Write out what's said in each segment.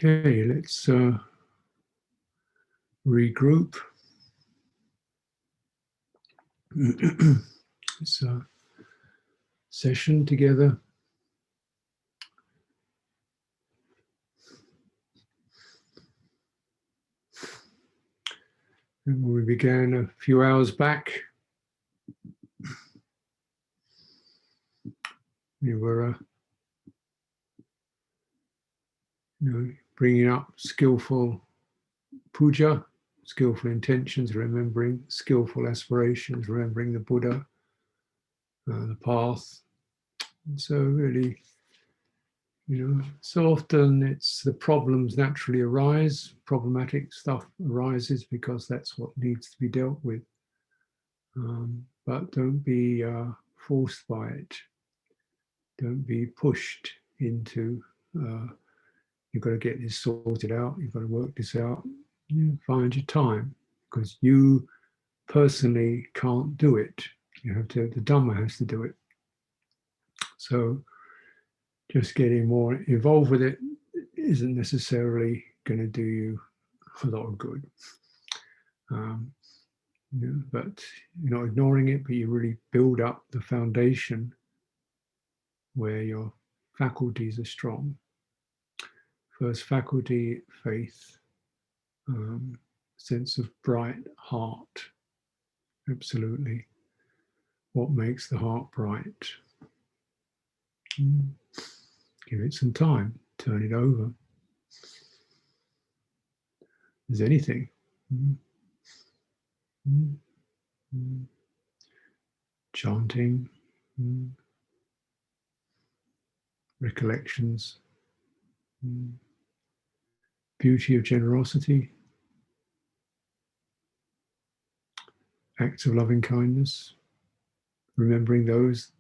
Okay, let's regroup. It's a session together. And we began a few hours back. We were bringing up skillful puja, skillful intentions, remembering skillful aspirations, remembering the Buddha, the path. And so really, so often it's the problems naturally arise, problematic stuff arises because that's what needs to be dealt with. But don't be forced by it. Don't be pushed into, you've got to get this sorted out, you've got to work this out. Find your time, because you personally can't do it. You have to, the Dhamma has to do it. So just getting more involved with it isn't necessarily going to do you a lot of good. But you're not ignoring it, but you really build up the foundation where your faculties are strong. First faculty, faith, sense of bright heart. Absolutely. What makes the heart bright? Give it some time, turn it over. There's anything. Chanting, recollections, beauty of generosity, acts of loving kindness, remembering those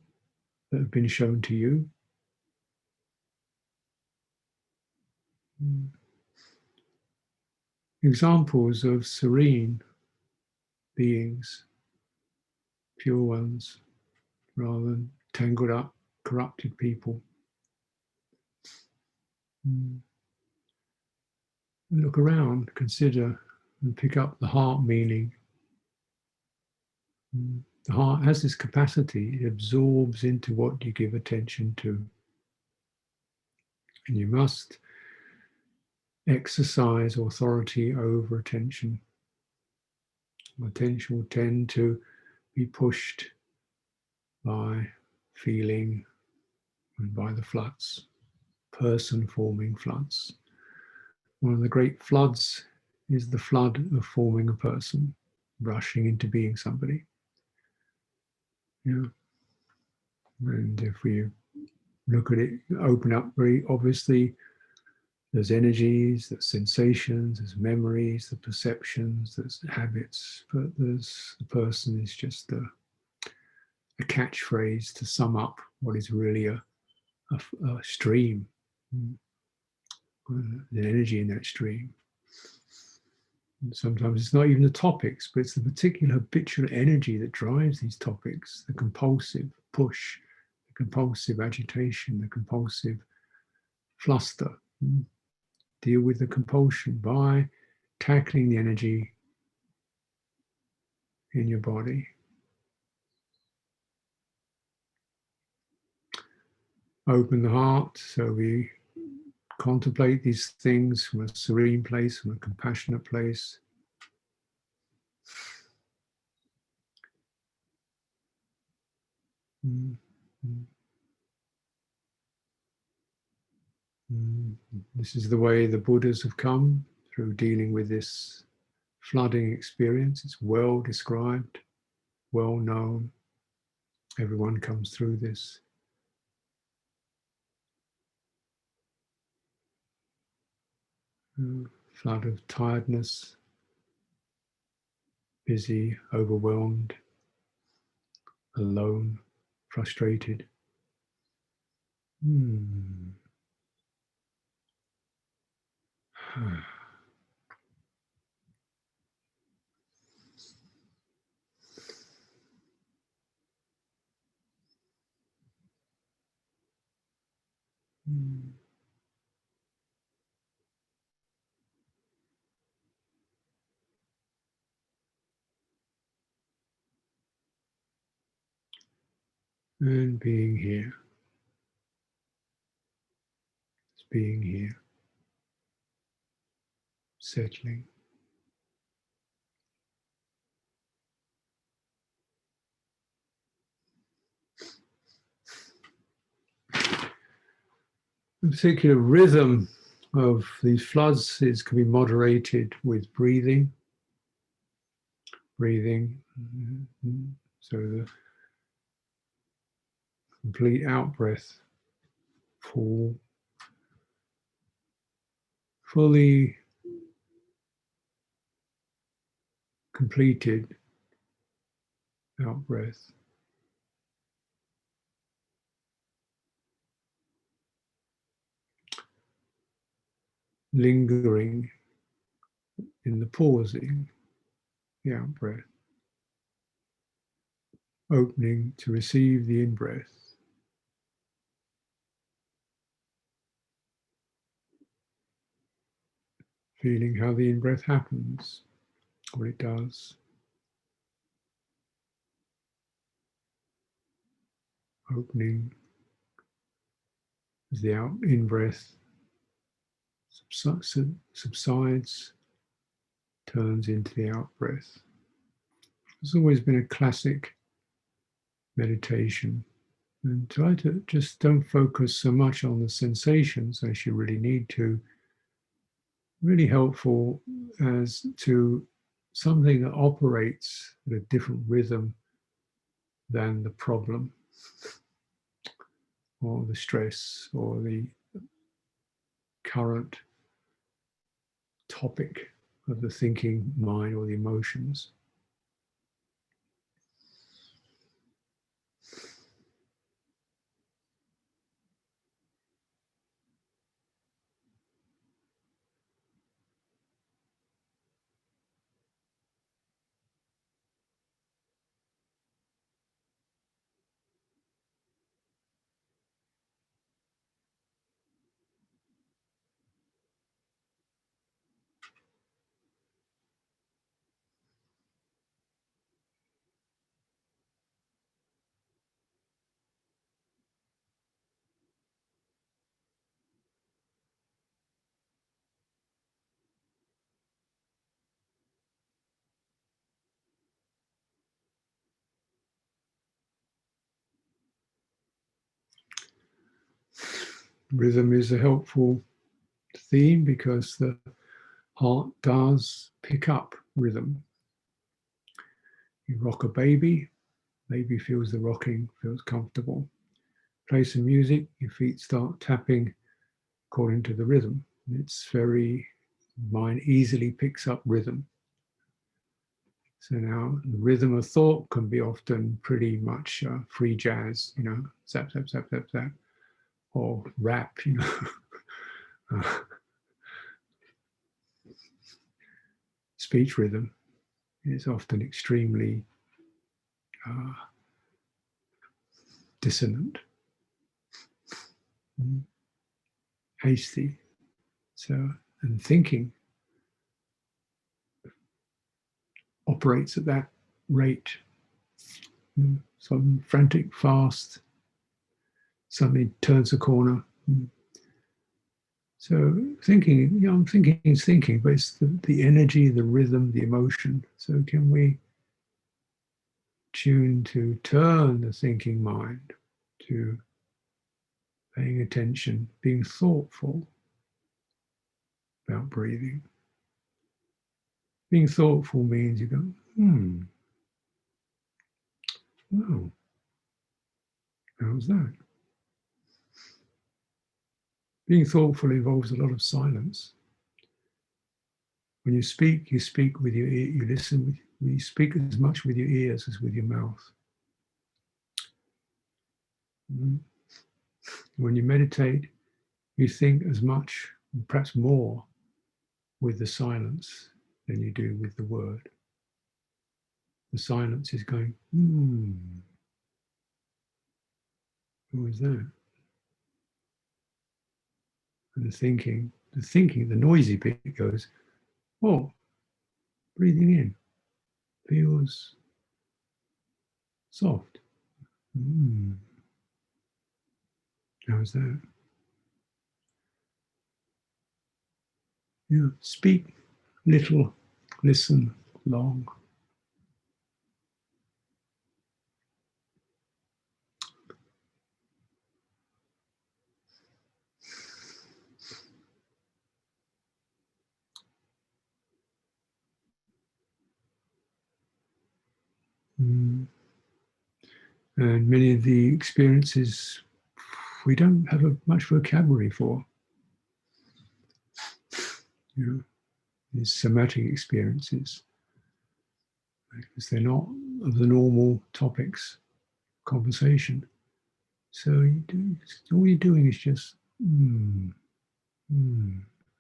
that have been shown to you. Examples of serene beings, pure ones, rather than tangled up, corrupted people. Look around, consider, and pick up the heart meaning. The heart has this capacity, it absorbs into what you give attention to. And you must exercise authority over attention. Attention will tend to be pushed by feeling and by the floods, person-forming floods. One of the great floods is the flood of forming a person, rushing into being somebody. And if we look at it, open up very obviously, there's energies, there's sensations, there's memories, there's perceptions, there's habits, but there's the person is just a catchphrase to sum up what is really a stream, the energy in that stream. And sometimes it's not even the topics, but it's the particular habitual energy that drives these topics, the compulsive push, the compulsive agitation, the compulsive fluster. Deal with the compulsion by tackling the energy in your body. Open the heart, so we contemplate these things from a serene place, from a compassionate place. This is the way the Buddhas have come through dealing with this flooding experience. It's well described, well known. Everyone comes through this. Flood of tiredness, busy, overwhelmed, alone, frustrated. and being here. Just being here. Settling. The particular rhythm of these floods can be moderated with breathing. Breathing. So the complete out breath, full, fully completed out breath. Lingering in the pausing, the out breath. Opening to receive the in breath. Feeling how the in breath happens, what it does. Opening as the out in breath subsides, turns into the out breath. It's always been a classic meditation. And try to just don't focus so much on the sensations as you really need to. Really helpful as to something that operates at a different rhythm than the problem or the stress or the current topic of the thinking mind or the emotions. Rhythm is a helpful theme because the heart does pick up rhythm. You rock a baby, baby feels the rocking, feels comfortable. Play some music, your feet start tapping according to the rhythm. It's very, mind easily picks up rhythm. So now the rhythm of thought can be often pretty much free jazz, zap, zap, zap, zap, zap, or rap, Speech rhythm is often extremely dissonant, hasty. So, and thinking operates at that rate. Some frantic, fast, suddenly turns a corner. So thinking, I'm thinking is thinking, but it's the energy, the rhythm, the emotion. So can we tune to turn the thinking mind to paying attention, being thoughtful about breathing. Being thoughtful means you go, oh, how's that? Being thoughtful involves a lot of silence. When you speak with your ear, you listen, you speak as much with your ears as with your mouth. When you meditate, you think as much, perhaps more, with the silence than you do with the word. The silence is going, what was that? And the noisy bit goes, oh, breathing in feels soft. How's that? Yeah, speak little, listen long. Mm. And many of the experiences we don't have much vocabulary for. You know, these somatic experiences, because they're not of the normal topics conversation. So all you're doing is just,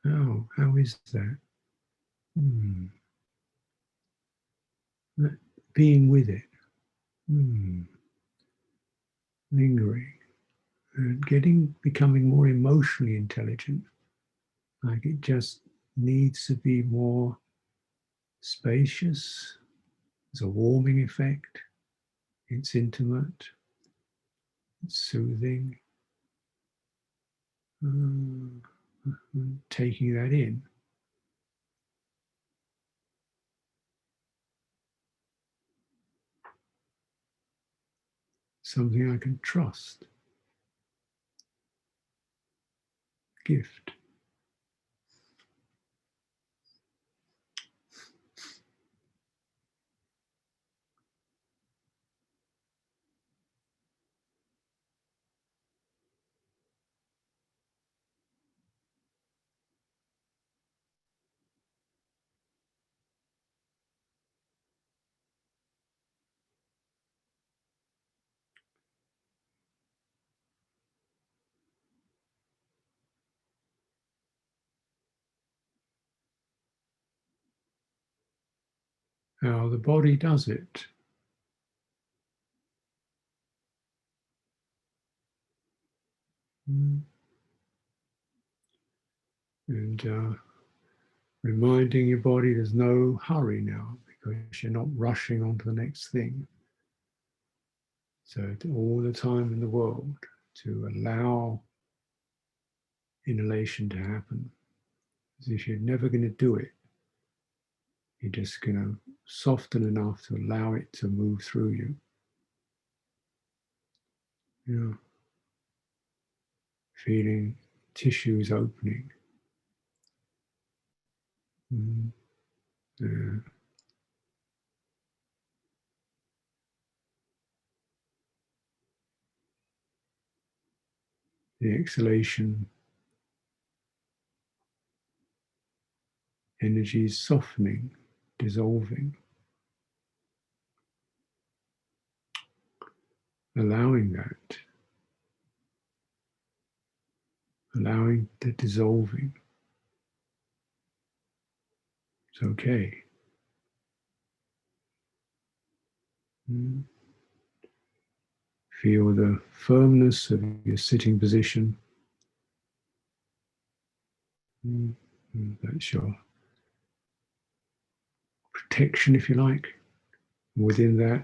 how is that? Mm, being with it, lingering, and becoming more emotionally intelligent. Like it just needs to be more spacious. There's a warming effect. It's intimate. It's soothing. Taking that in. Something I can trust. Gift. How the body does it. And reminding your body there's no hurry now because you're not rushing on to the next thing. So all the time in the world to allow inhalation to happen. As if you're never going to do it. You're just going to soften enough to allow it to move through you. Yeah. Feeling tissues opening. Yeah. The exhalation, energy softening, dissolving, allowing that, allowing the dissolving. It's okay. Feel the firmness of your sitting position. That's your protection, if you like. Within that,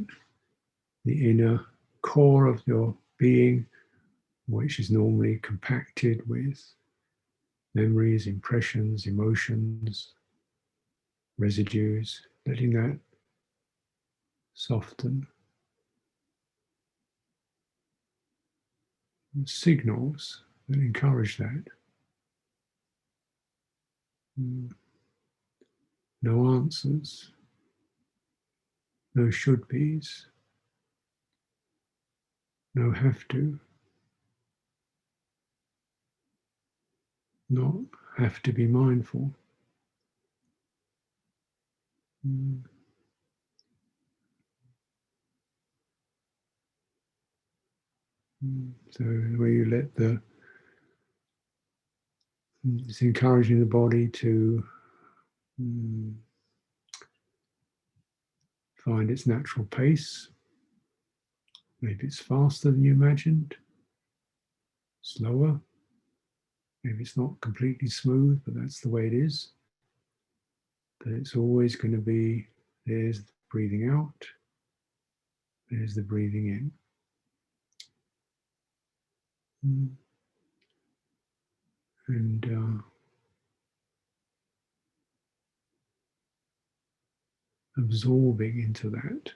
the inner core of your being, which is normally compacted with memories, impressions, emotions, residues, letting that soften. Signals that encourage that. No answers, no should be's, no have to, not have to be mindful. So where you let it's encouraging the body to find its natural pace. Maybe it's faster than you imagined, slower. Maybe it's not completely smooth, but that's the way it is. But it's always going to be, there's the breathing out, there's the breathing in. and absorbing into that.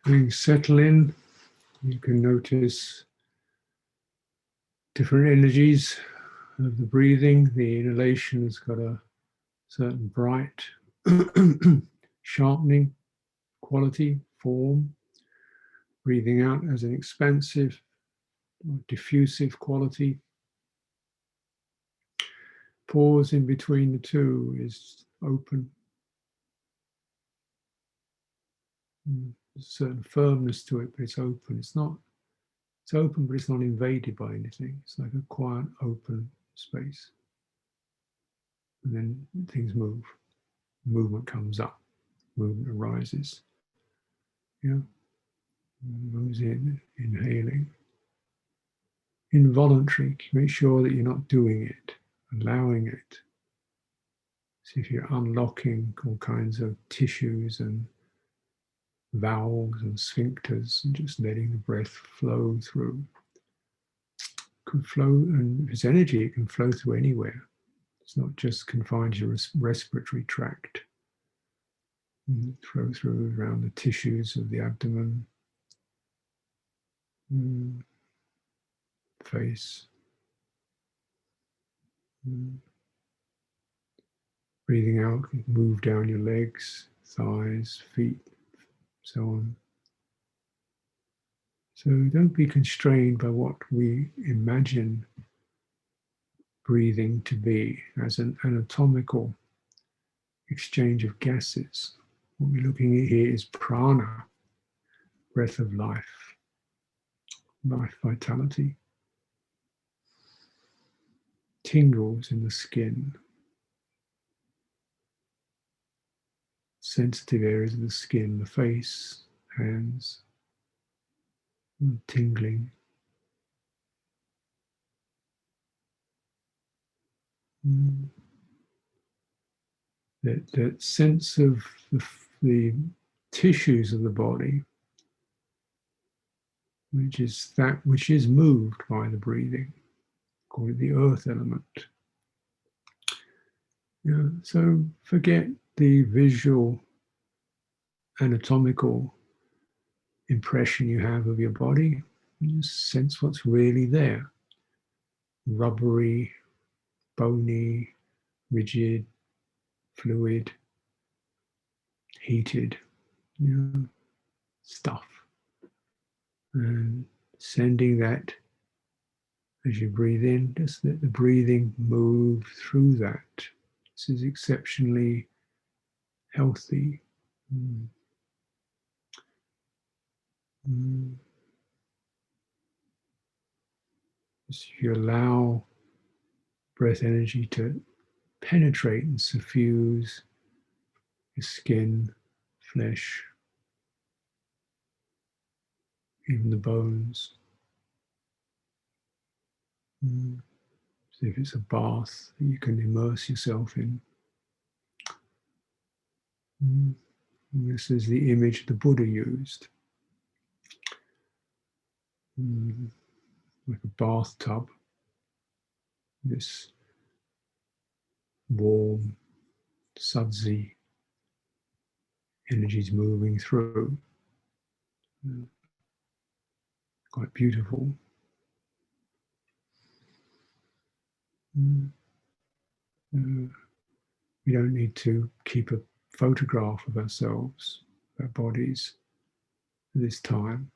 things settle in, you can notice different energies of the breathing. The inhalation has got a certain bright, sharpening quality, form. Breathing out has an expansive, diffusive quality. Pause in between the two is open. There's a certain firmness to it, but it's open. It's open, but it's not invaded by anything. It's like a quiet, open space. And then things move. Movement comes up. Movement arises. Yeah. Moves in, inhaling. Involuntary. Make sure that you're not doing it, allowing it. See if you're unlocking all kinds of tissues and valves and sphincters and just letting the breath flow through. It can flow, and if it's energy, it can flow through anywhere. It's not just confined to your respiratory tract. Flow through around the tissues of the abdomen, face. Breathing out, move down your legs, thighs, feet, so on. So don't be constrained by what we imagine breathing to be as an anatomical exchange of gases. What we're looking at here is prana, breath of life, life vitality. Tingles in the skin, sensitive areas of the skin, the face, hands, tingling. That sense of the tissues of the body, which is that which is moved by the breathing, call it the earth element. Yeah, so forget the visual anatomical impression you have of your body. You just sense what's really there. Rubbery, bony, rigid, fluid, heated, stuff. And sending that as you breathe in, just let the breathing move through that. This is exceptionally healthy. If you allow breath energy to penetrate and suffuse your skin, flesh, even the bones. So if it's a bath that you can immerse yourself in. This is the image the Buddha used. Like a bathtub. This warm, sudsy energies moving through. Quite beautiful. We don't need to keep a photograph of ourselves, our bodies, at this time.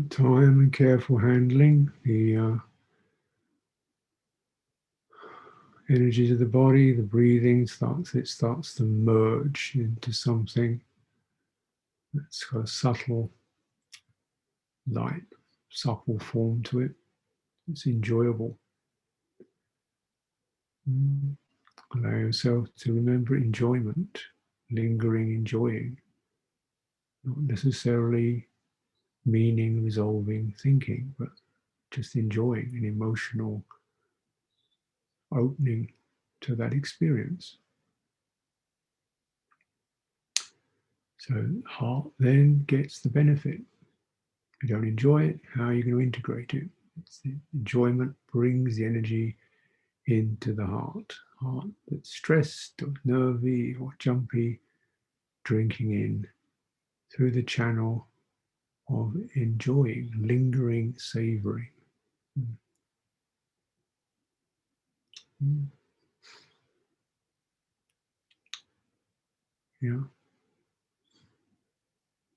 Time and careful handling, the energies of the body, the breathing starts to merge into something that's got a subtle, light, supple form to it. It's enjoyable. Allow yourself to remember enjoyment, lingering, enjoying, not necessarily meaning resolving thinking, but just enjoying an emotional opening to that experience. So heart then gets the benefit. If you don't enjoy it, how are you going to integrate it? It's the enjoyment brings the energy into the heart. Heart that's stressed or nervy or jumpy, drinking in through the channel of enjoying, lingering, savoring. Yeah.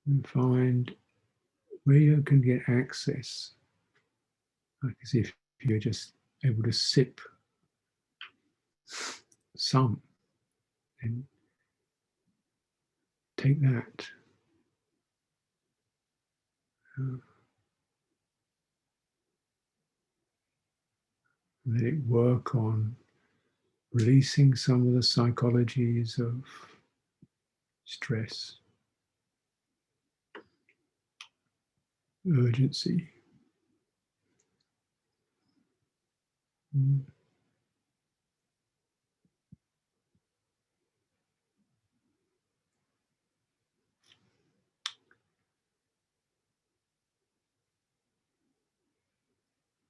And find where you can get access like as if you're just able to sip some and take that. Uh, Let it work on releasing some of the psychologies of stress, urgency. Mm.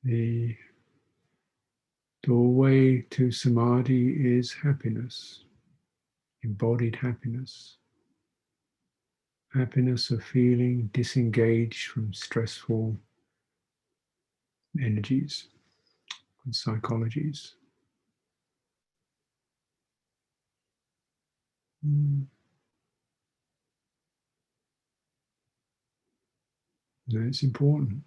The doorway to samadhi is happiness, embodied happiness. Happiness of feeling disengaged from stressful energies and psychologies. Mm. And it's important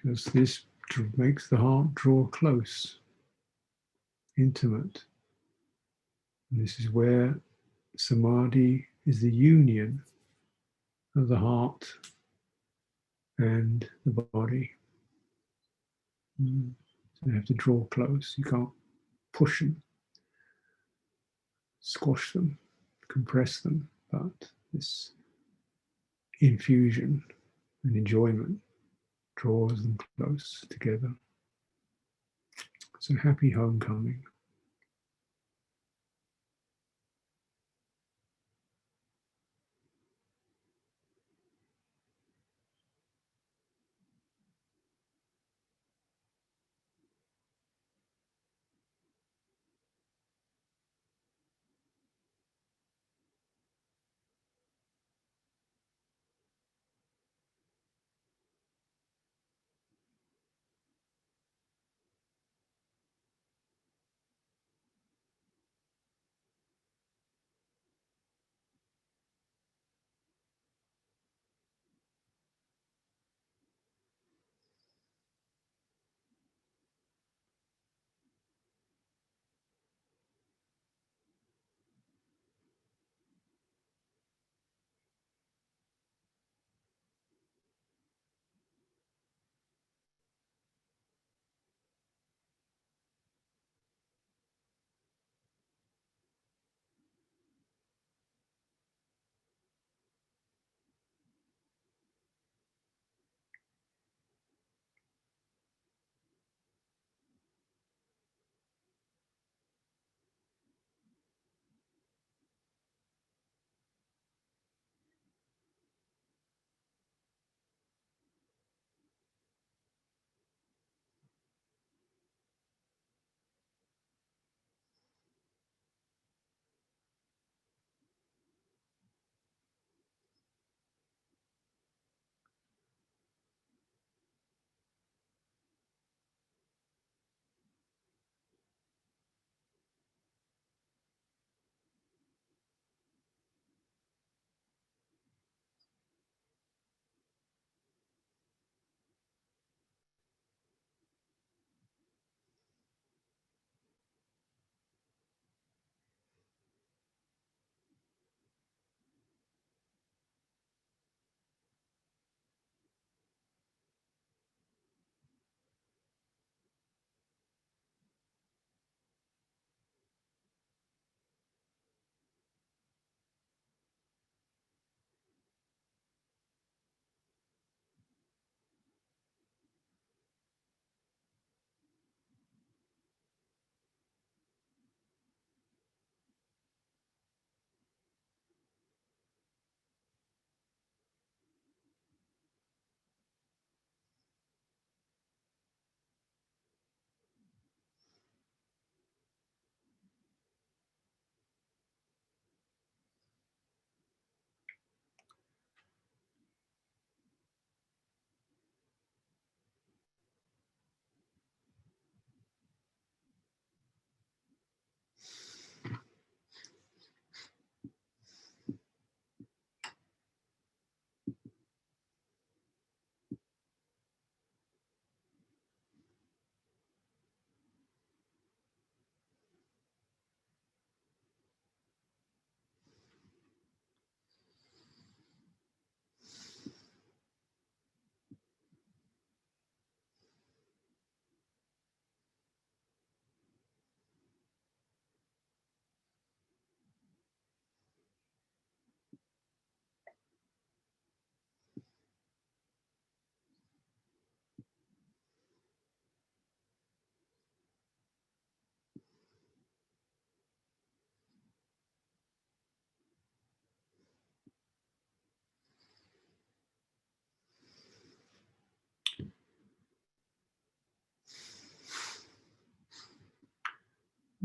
because this makes the heart draw close, intimate. And this is where samadhi is the union of the heart and the body. Mm. So you have to draw close. You can't push them, squash them, compress them, but this infusion and enjoyment draws them close together. So happy homecoming.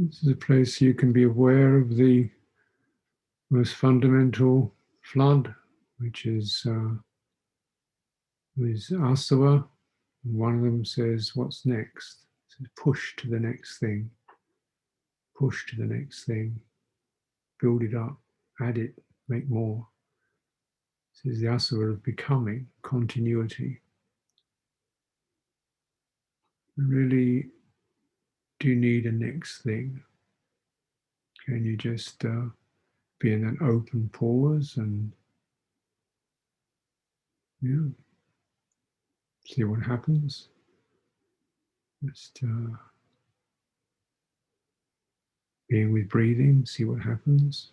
This is a place you can be aware of the most fundamental flood, which is asava. One of them says, what's next? It says, push to the next thing, push to the next thing, build it up, add it, make more. This is the asava of becoming, continuity. You really do need a next thing. Can you just be in an open pause and see what happens? Just being with breathing, see what happens.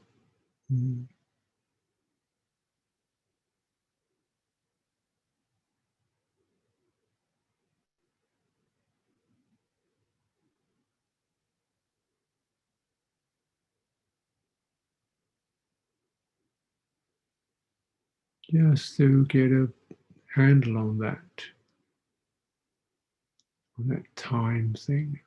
Just to get a handle on that time thing.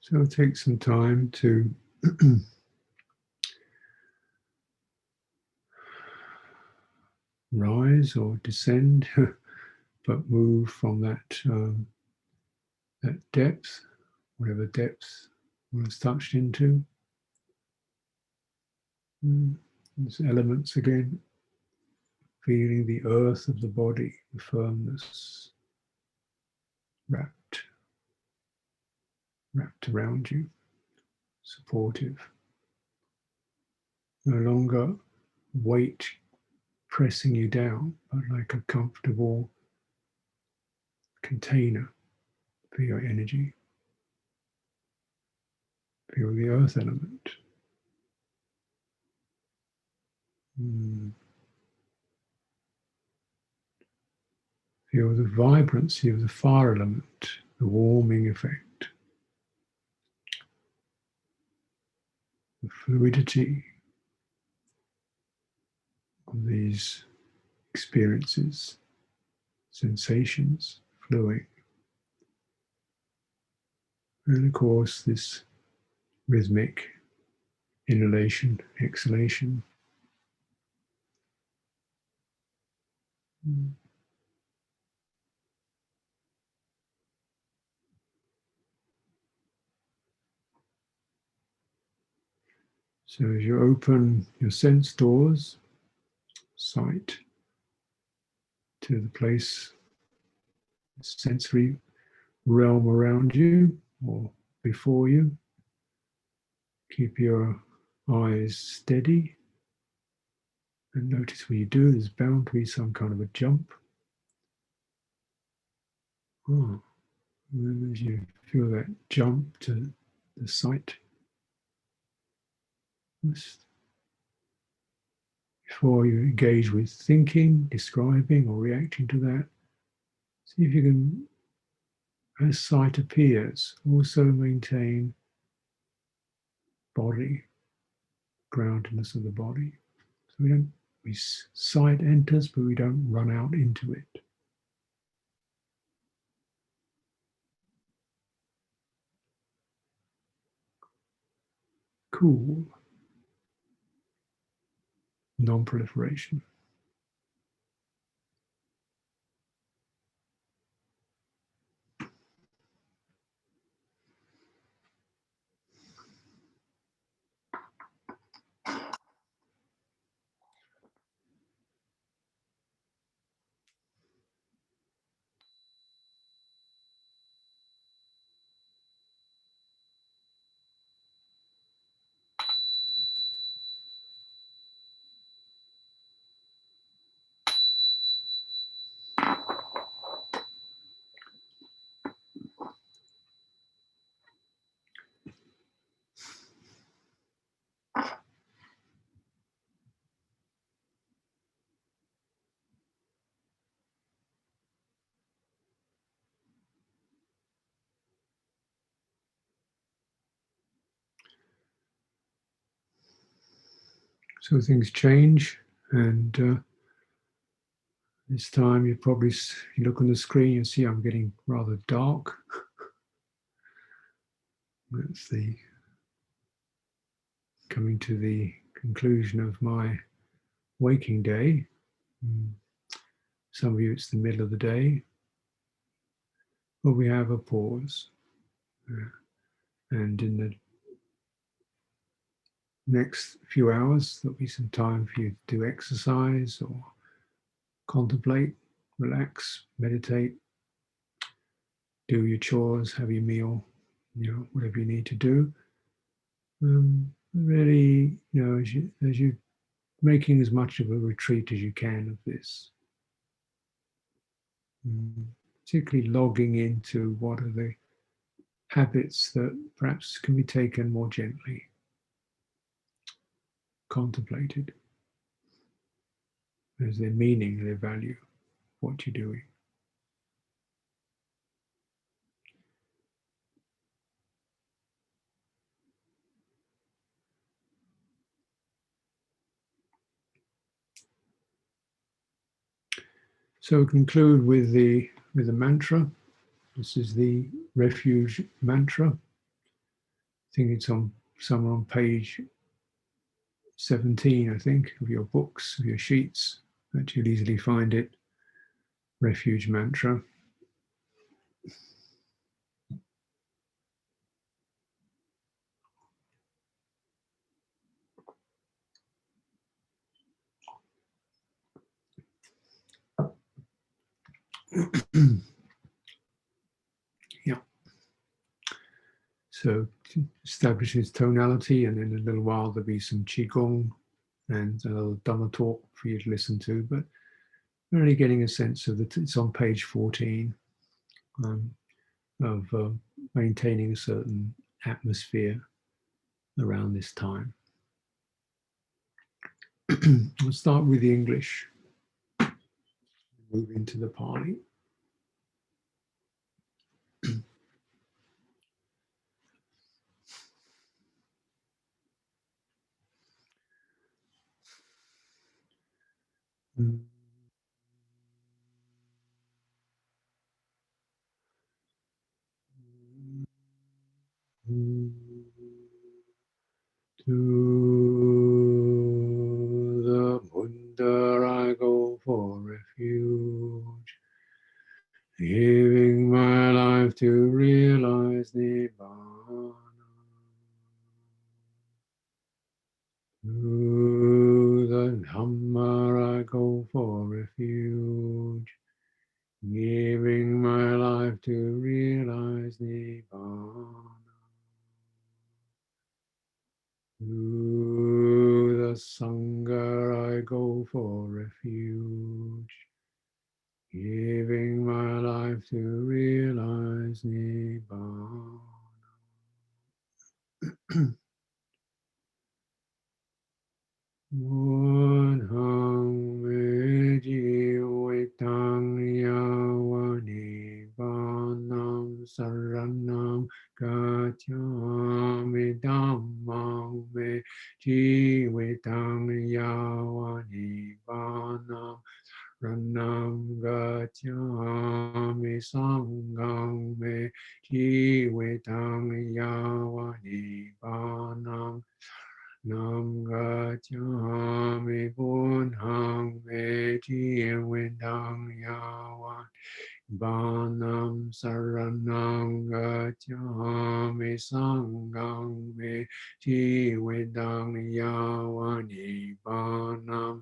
So take some time to rise or descend, but move from that depth, whatever depth one has touched into. There's elements again, feeling the earth of the body, the firmness wrapped around you, supportive. No longer weight pressing you down, but like a comfortable container for your energy. Feel the earth element. Feel the vibrancy of the fire element, the warming effect, the fluidity of these experiences, sensations flowing. And of course, this rhythmic inhalation, exhalation. So as you open your sense doors, sight to the place, sensory realm around you or before you, keep your eyes steady and notice when you do, there's bound to be some kind of a jump. And then as you feel that jump to the sight, before you engage with thinking, describing, or reacting to that, see if you can, as sight appears, also maintain body, groundedness of the body. So sight enters, but we don't run out into it. cool, non-proliferation. So things change, and this time you probably you look on the screen, you see I'm getting rather dark. That's the coming to the conclusion of my waking day. Some of you, it's the middle of the day, but we have a pause. And in the next few hours, there'll be some time for you to do exercise or contemplate, relax, meditate, do your chores, have your meal, whatever you need to do. Really, as you making as much of a retreat as you can of this. Particularly logging into what are the habits that perhaps can be taken more gently, contemplated. There's their meaning, their value, what you're doing. So conclude with the mantra. This is the refuge mantra. I think it's somewhere on page 17, I think, of your books, of your sheets, that you'll easily find it. Refuge mantra. Yeah. So establishes tonality, and in a little while there'll be some qigong and a little Dhamma talk for you to listen to. But really getting a sense of it's on page 14 of maintaining a certain atmosphere around this time. We'll start with the English. Move into the Pali. To the Buddha I go for refuge, giving my life to realize Nibbana. To the Dhamma I go for refuge, giving my life to realize Nibbana. To the Sangha I go for refuge, giving my life to realize Nibbana. Buddhang me jivetang yawa Nibbanam saranam gacchami dhammang me jivetang yawa Nibbanam saranam gacchami sangang me jivetang yava nibbanam nam gacchami buddhang me jivetang yava Banam saranam gacchami sangham me jivedang yavani banam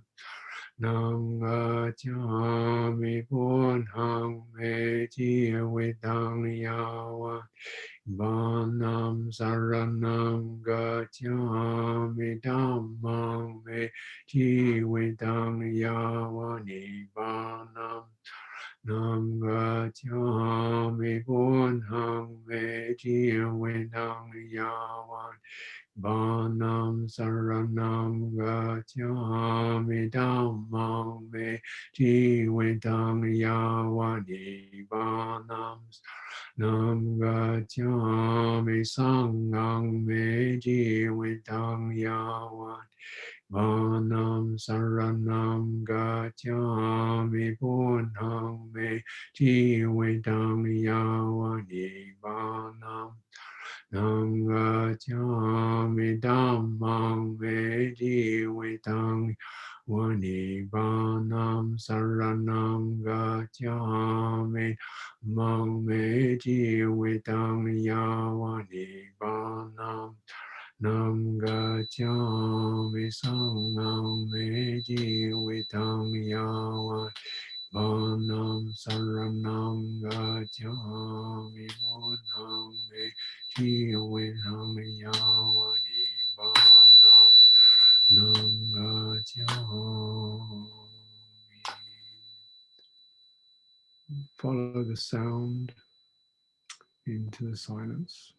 nam gacchami buddhang me jivedang yavani banam saranam gacchami dhammam me jivedang yavani banam Nam gacchami buddhang me jivedang yavan banam saranam gacchami dhammam me jivedang yavani banam nam gacchami sangham me jivedang yavan Vanam saranam gacchami buddhang me jivedang yavani vanam nam gacchami dhammam me jivedang yavani vanam saranam gacchami dhammam me jivedang yavani vanam Nam gacchami sangham me jivedang yavan vanam saranam gacchami buddhang me jivedang yavani vanam nam gacchami. Follow the sound into the silence.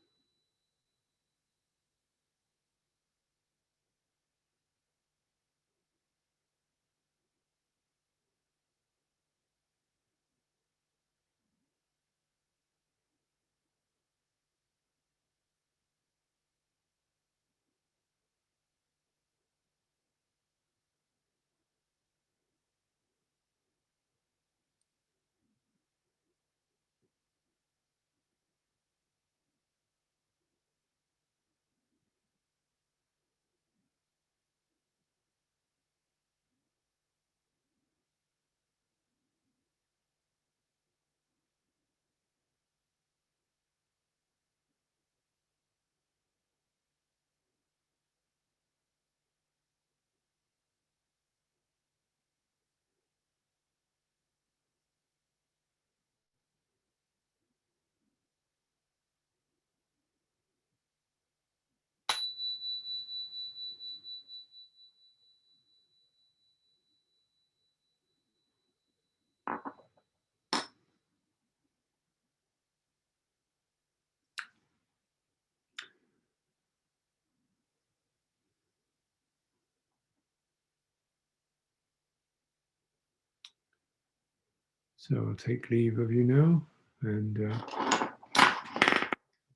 So I'll take leave of you now and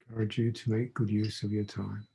encourage you to make good use of your time.